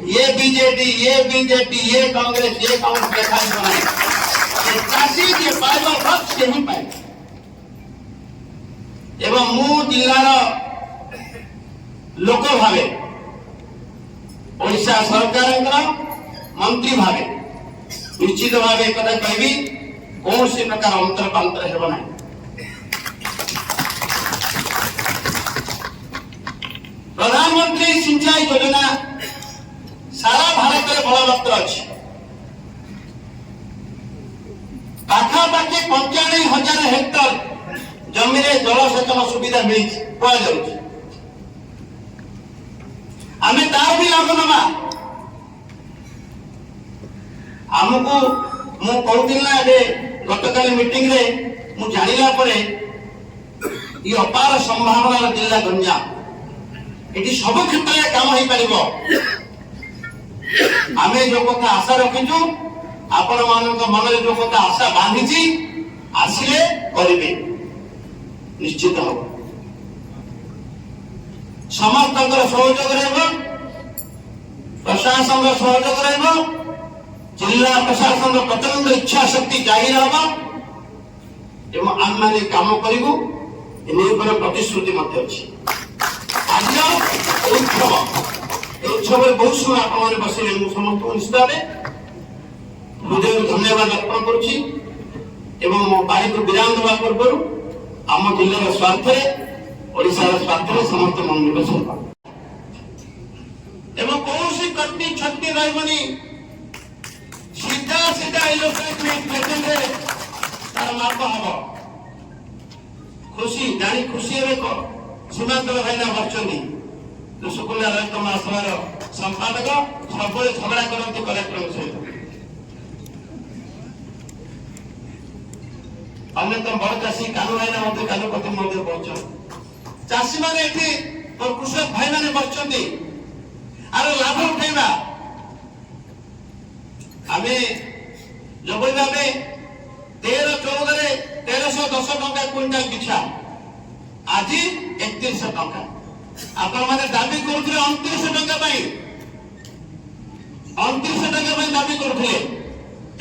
ये बीजेपी ये कांग्रेस देखा नहीं चाषी जे पाइबा भक्त से ही पाए एवं मु जिलार लोक भावे ओडिशा सरकार मंत्री भावे निश्चित भाव एक कहि कौन से प्रकार अंतर पांतर हेब ना प्रधानमंत्री सिंचाई योजना सारा भारत में बलवत्तर अच्छी पाखापाखि 95,000 हेक्टर जमी जलसेचन सुविधा मिली आम तार भी लाभ नवा आमको मु कहूँ ना गतकाली मीटिंग रे मु जानिला परे ये अपार संभावना जिला गंजाम ये सब क्षेत्र में काम हो पार आमे जो कथा आशा रखीचु आपण मन जो कथा आशा बांधी आसिले करेंगे निश्चित हम समस्त सहयोग रहा प्रशासन सहयोग रहा जिला प्रशासन प्रचंड इच्छा शक्ति जाहिर हम एवं आम मैंने काम करूँ प्रतिश्रुति अच्छी आज उत्सव बहुत समय आप बसले समस्त निश्चित हृदय धन्यवाद अर्पण करुँ मो बाड़ी को विराम देवा पूर्व आम जिलार स्वार्थ ओडिशार स्वार्थ समस्त मनोनिवेश एवं कौन कटनी छटनी रही सीधा सीधा इलेक्ट्रिक तार माप हम खुशी जानी खुशी सीमांत भाईना बच्चनी सुकुला रहित महासभार संपादक सब झगड़ा करती कलेक्टर सहित अन्यतम बड़ चाषी कानू भाईना कानुपति बच चाषी मैंने कृषक भाई मैंने बच्चे आर लाभ उठेगा आम जब 13-14 टंका क्विंटाल पिछा आज 3100 टंका आपण मैंने दाबी करुले 29 टंका 29 टंका दाबी करुले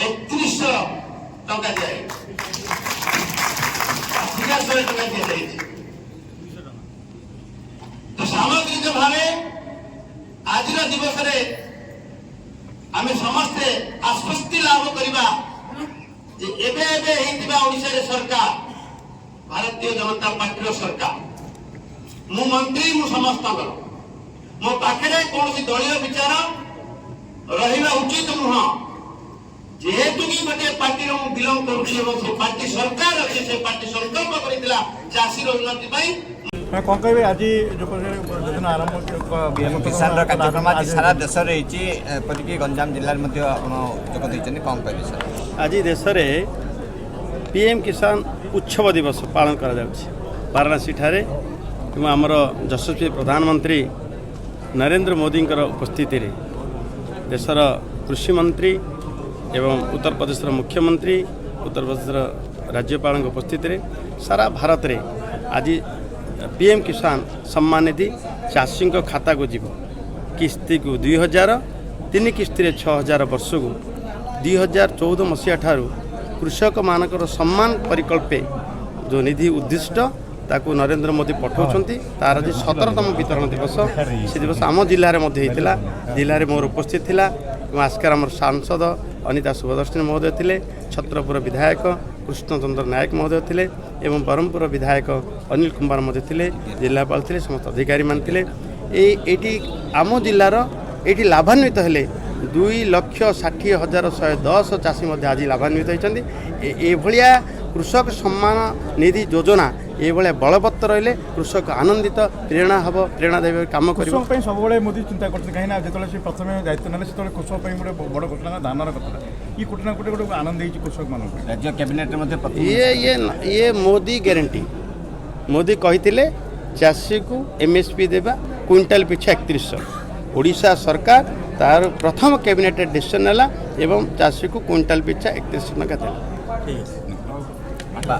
3100 टंका दिए 100 टंका दिए तो सामग्रिक भाव आज दिवस आम समस्ते आश्वस्ति लाभ करवा ओडिशा सरकार भारतीय जनता पार्टी सरकार मु मंत्री मु समस्त मो पाखे कौन दलीय विचार रहा उचित नुह जेहेतु कि गोटे पार्टी बिलंग कर पार्टी सरकार अच्छे से पार्टी संकल्प कर चाषी उन्नति कौन कहे आज जो योजना आरंभ किसान कार्यक्रम आज सारा देश में गंजाम जिले में कौन कहे सर आज देश में पीएम किसान उत्सव दिवस पालन कर वाराणसी ठारे आमर यशस्वी प्रधानमंत्री नरेंद्र मोदी उपस्थिति रे देशर कृषि मंत्री एवं उत्तर प्रदेश मुख्यमंत्री उत्तर प्रदेश राज्यपाल उपस्थिति रे सारा भारत रे आज पीएम किसान सम्मान निधि चाषी खाता को जीव किस्ती को 2000 3 किस्ती 6000 वर्ष को 2014 मसीहा ठारू कृषक मानकर सम्मान परिकल्पे जो निधि उद्दिष्ट ताकू नरेंद्र मोदी पठाउछंती तार आज 17तम वितरण दिवस से दिवस आम जिले में जिले में मोर उपस्थित थिला आस्कार आम सांसद अनिता सुभदर्शिनी महोदय थिले छत्रपुर विधायक कृष्णचंद्र नायक महोदय थिले एवं ब्रह्मपुर विधायक अनिल कुमार महोदय थिले जिलापाल थिले समस्त अधिकारी मान थिले एटी आम जिलार एटी लाभान्वित हेले 2,60,110 चाषी आज लाभान्वित होती एभलिया कृषक सम्मान निधि योजना ये बलवत्तर रही कृषक आनंदित प्रेरणा हम प्रेरणा देव कम कर सब मोदी चिंता करते कहीं जो प्रथम दायित्व ना से कृषक गोटे बड़ घटना धानर कथा ये घटना गोटे गोटे आनंद हो कृषक मान राज्य कैबिनेट ये मोदी गारंटी मोदी कही चाषी को एमएसपी देवा क्विंटाल पिछा 3100 ओडिशा सरकार तार प्रथम कैबिनेट डिसीजन है एवं चाषी को क्विंटाल पिछा 3100 टका देला।